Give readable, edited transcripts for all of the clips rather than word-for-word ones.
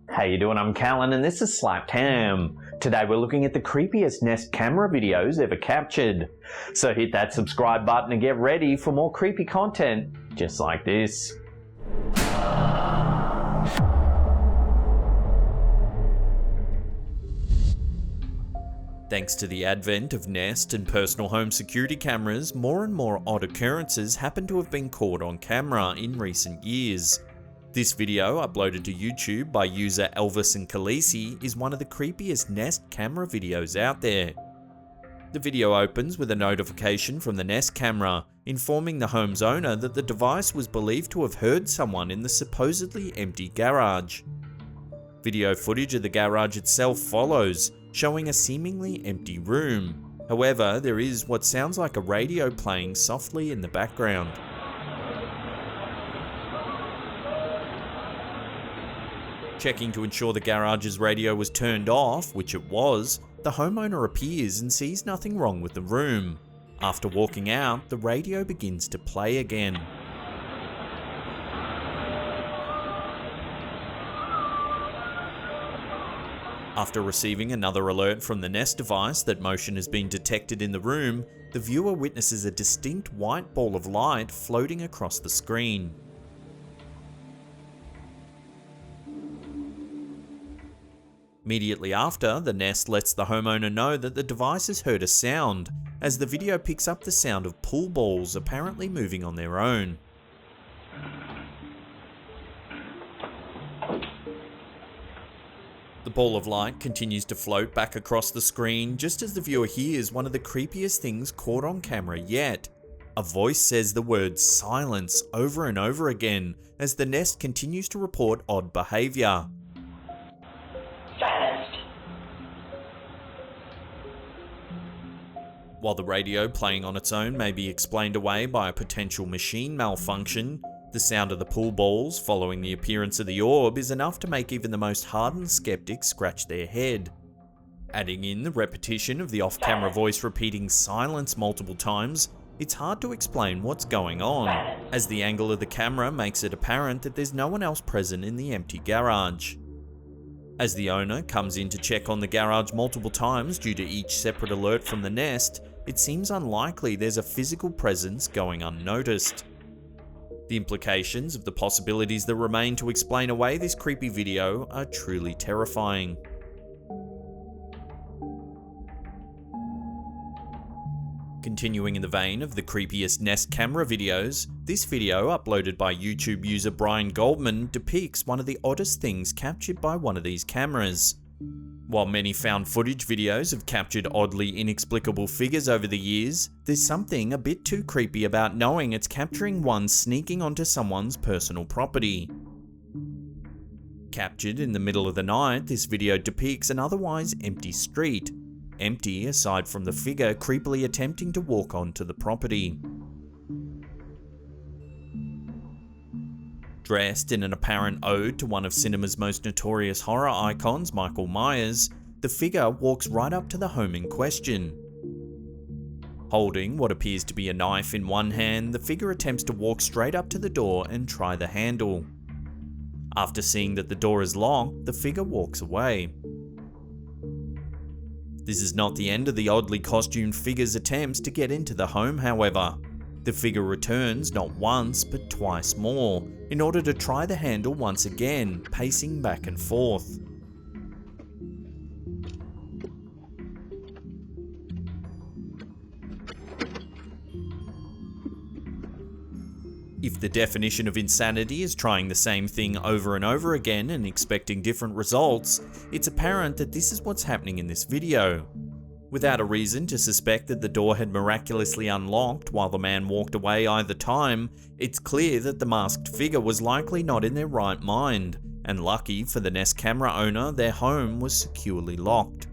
How you doing? I'm Callan and this is Slapped Ham. Today we're looking at the creepiest Nest camera videos ever captured. So hit that subscribe button and get ready for more creepy content just like this. Thanks to the advent of Nest and personal home security cameras, more and more odd occurrences happen to have been caught on camera in recent years. This video, uploaded to YouTube by user Elvis and Khaleesi, is one of the creepiest Nest camera videos out there. The video opens with a notification from the Nest camera, informing the home's owner that the device was believed to have heard someone in the supposedly empty garage. Video footage of the garage itself follows, showing a seemingly empty room. However, there is what sounds like a radio playing softly in the background. Checking to ensure the garage's radio was turned off, which it was, the homeowner appears and sees nothing wrong with the room. After walking out, the radio begins to play again. After receiving another alert from the Nest device that motion has been detected in the room, the viewer witnesses a distinct white ball of light floating across the screen. Immediately after, the Nest lets the homeowner know that the device has heard a sound, as the video picks up the sound of pool balls apparently moving on their own. The ball of light continues to float back across the screen just as the viewer hears one of the creepiest things caught on camera yet. A voice says the word silence over and over again as the Nest continues to report odd behaviour. While the radio playing on its own may be explained away by a potential machine malfunction, the sound of the pool balls following the appearance of the orb is enough to make even the most hardened skeptics scratch their head. Adding in the repetition of the off-camera voice repeating silence multiple times, it's hard to explain what's going on, as the angle of the camera makes it apparent that there's no one else present in the empty garage. As the owner comes in to check on the garage multiple times due to each separate alert from the Nest, it seems unlikely there's a physical presence going unnoticed. The implications of the possibilities that remain to explain away this creepy video are truly terrifying. Continuing in the vein of the creepiest Nest camera videos, this video, uploaded by YouTube user Brian Goldman, depicts one of the oddest things captured by one of these cameras. While many found footage videos have captured oddly inexplicable figures over the years, there's something a bit too creepy about knowing it's capturing one sneaking onto someone's personal property. Captured in the middle of the night, this video depicts an otherwise empty street. Empty aside from the figure creepily attempting to walk onto the property. Dressed in an apparent ode to one of cinema's most notorious horror icons, Michael Myers, the figure walks right up to the home in question. Holding what appears to be a knife in one hand, the figure attempts to walk straight up to the door and try the handle. After seeing that the door is locked, the figure walks away. This is not the end of the oddly costumed figure's attempts to get into the home, however. The figure returns not once, but twice more, in order to try the handle once again, pacing back and forth. If the definition of insanity is trying the same thing over and over again and expecting different results, it's apparent that this is what's happening in this video. Without a reason to suspect that the door had miraculously unlocked while the man walked away either time, it's clear that the masked figure was likely not in their right mind, and lucky for the Nest camera owner, their home was securely locked.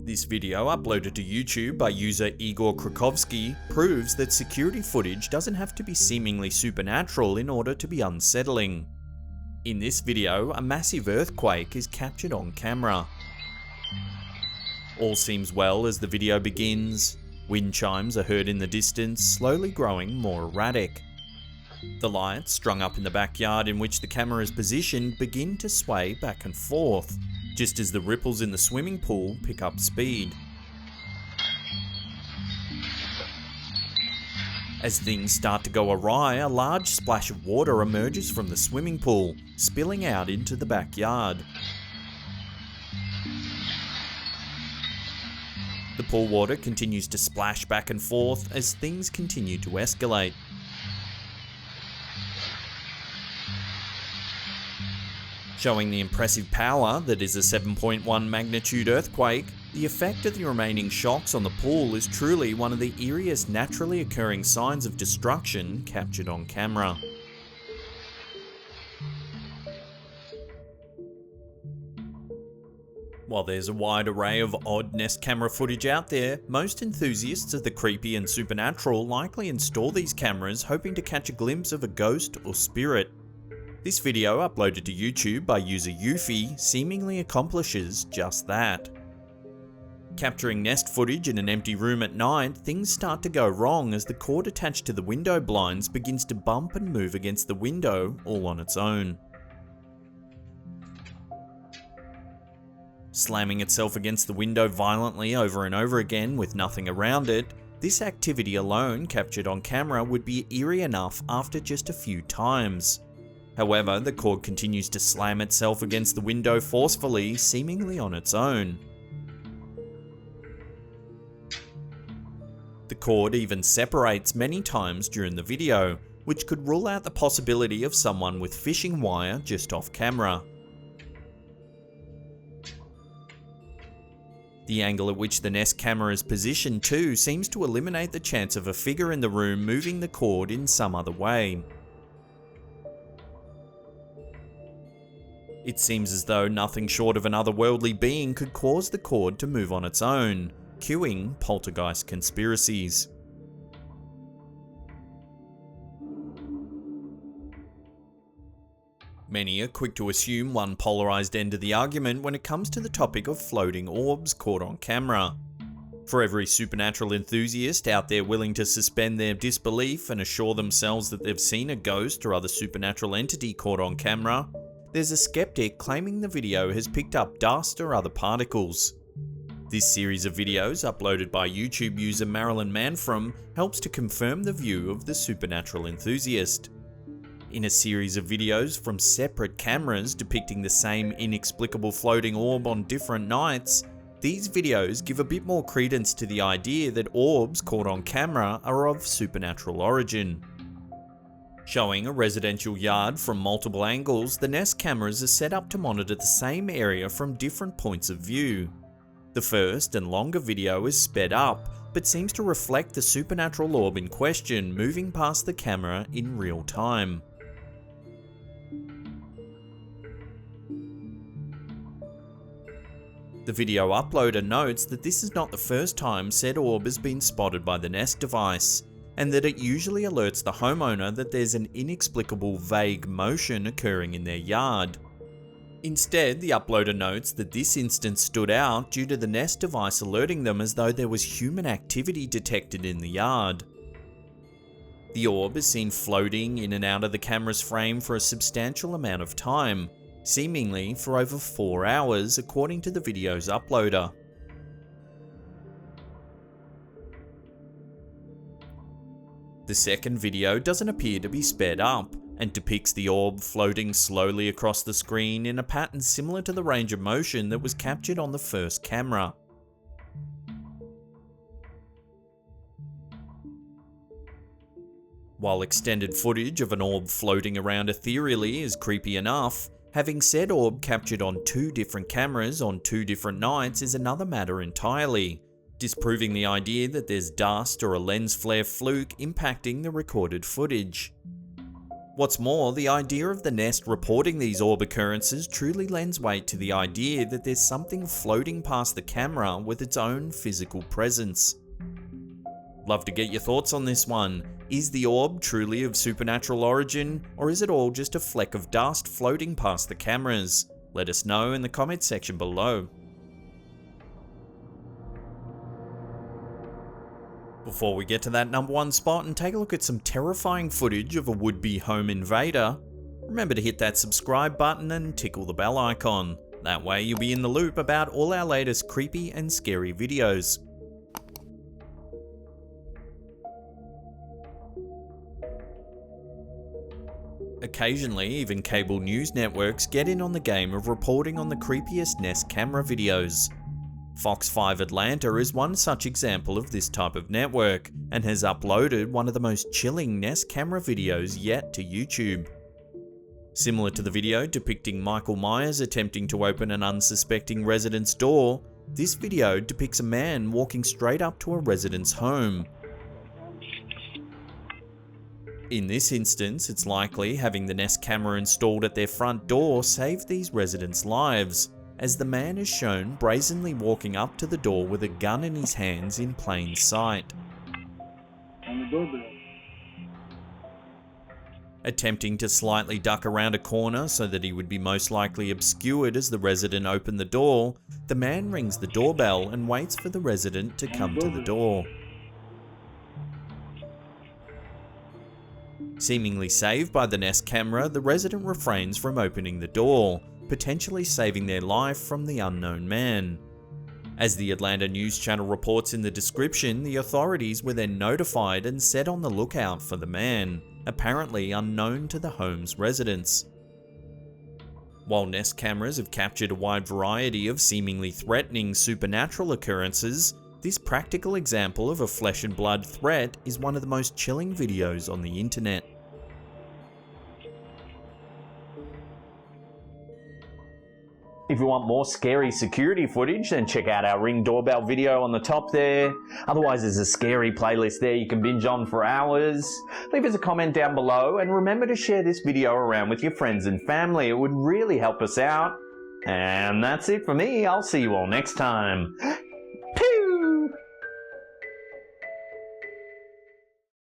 This video, uploaded to YouTube by user Igor Krakovsky, proves that security footage doesn't have to be seemingly supernatural in order to be unsettling. In this video, a massive earthquake is captured on camera. All seems well as the video begins. Wind chimes are heard in the distance, slowly growing more erratic. The lights, strung up in the backyard in which the camera is positioned, begin to sway back and forth, just as the ripples in the swimming pool pick up speed. As things start to go awry, a large splash of water emerges from the swimming pool, spilling out into the backyard. The pool water continues to splash back and forth as things continue to escalate. Showing the impressive power that is a 7.1 magnitude earthquake, the effect of the remaining shocks on the pool is truly one of the eeriest naturally occurring signs of destruction captured on camera. While there's a wide array of odd Nest camera footage out there, most enthusiasts of the creepy and supernatural likely install these cameras hoping to catch a glimpse of a ghost or spirit. This video, uploaded to YouTube by user Yuffie, seemingly accomplishes just that. Capturing Nest footage in an empty room at night, things start to go wrong as the cord attached to the window blinds begins to bump and move against the window all on its own. Slamming itself against the window violently over and over again with nothing around it, this activity alone captured on camera would be eerie enough after just a few times. However, the cord continues to slam itself against the window forcefully, seemingly on its own. The cord even separates many times during the video, which could rule out the possibility of someone with fishing wire just off camera. The angle at which the Nest camera is positioned too seems to eliminate the chance of a figure in the room moving the cord in some other way. It seems as though nothing short of an otherworldly being could cause the cord to move on its own, cueing poltergeist conspiracies. Many are quick to assume one polarized end of the argument when it comes to the topic of floating orbs caught on camera. For every supernatural enthusiast out there willing to suspend their disbelief and assure themselves that they've seen a ghost or other supernatural entity caught on camera, there's a skeptic claiming the video has picked up dust or other particles. This series of videos, uploaded by YouTube user Marilyn Manfrom, helps to confirm the view of the supernatural enthusiast. In a series of videos from separate cameras depicting the same inexplicable floating orb on different nights, these videos give a bit more credence to the idea that orbs caught on camera are of supernatural origin. Showing a residential yard from multiple angles, the Nest cameras are set up to monitor the same area from different points of view. The first and longer video is sped up, but seems to reflect the supernatural orb in question moving past the camera in real time. The video uploader notes that this is not the first time said orb has been spotted by the Nest device, and that it usually alerts the homeowner that there's an inexplicable vague motion occurring in their yard. Instead, the uploader notes that this instance stood out due to the Nest device alerting them as though there was human activity detected in the yard. The orb is seen floating in and out of the camera's frame for a substantial amount of time, seemingly for over 4 hours according to the video's uploader. The second video doesn't appear to be sped up, and depicts the orb floating slowly across the screen in a pattern similar to the range of motion that was captured on the first camera. While extended footage of an orb floating around ethereally is creepy enough, having said orb captured on 2 different cameras on 2 different nights is another matter entirely, disproving the idea that there's dust or a lens flare fluke impacting the recorded footage. What's more, the idea of the Nest reporting these orb occurrences truly lends weight to the idea that there's something floating past the camera with its own physical presence. Love to get your thoughts on this one. Is the orb truly of supernatural origin, or is it all just a fleck of dust floating past the cameras? Let us know in the comment section below. Before we get to that number one spot and take a look at some terrifying footage of a would-be home invader, remember to hit that subscribe button and tickle the bell icon. That way you'll be in the loop about all our latest creepy and scary videos. Occasionally, even cable news networks get in on the game of reporting on the creepiest Nest camera videos. Fox 5 Atlanta is one such example of this type of network, and has uploaded one of the most chilling Nest camera videos yet to YouTube. Similar to the video depicting Michael Myers attempting to open an unsuspecting resident's door, this video depicts a man walking straight up to a resident's home. In this instance, it's likely having the Nest camera installed at their front door saved these residents' lives, as the man is shown brazenly walking up to the door with a gun in his hands in plain sight. On the doorbell. Attempting to slightly duck around a corner so that he would be most likely obscured as the resident opened the door, the man rings the doorbell and waits for the resident to come to the door. Seemingly saved by the Nest camera, the resident refrains from opening the door, potentially saving their life from the unknown man. As the Atlanta News Channel reports in the description, the authorities were then notified and set on the lookout for the man, apparently unknown to the home's residents. While Nest cameras have captured a wide variety of seemingly threatening supernatural occurrences, this practical example of a flesh and blood threat is one of the most chilling videos on the internet. If you want more scary security footage, then check out our Ring doorbell video on the top there. Otherwise, there's a scary playlist there you can binge on for hours. Leave us a comment down below, and remember to share this video around with your friends and family. It would really help us out. And that's it for me. I'll see you all next time.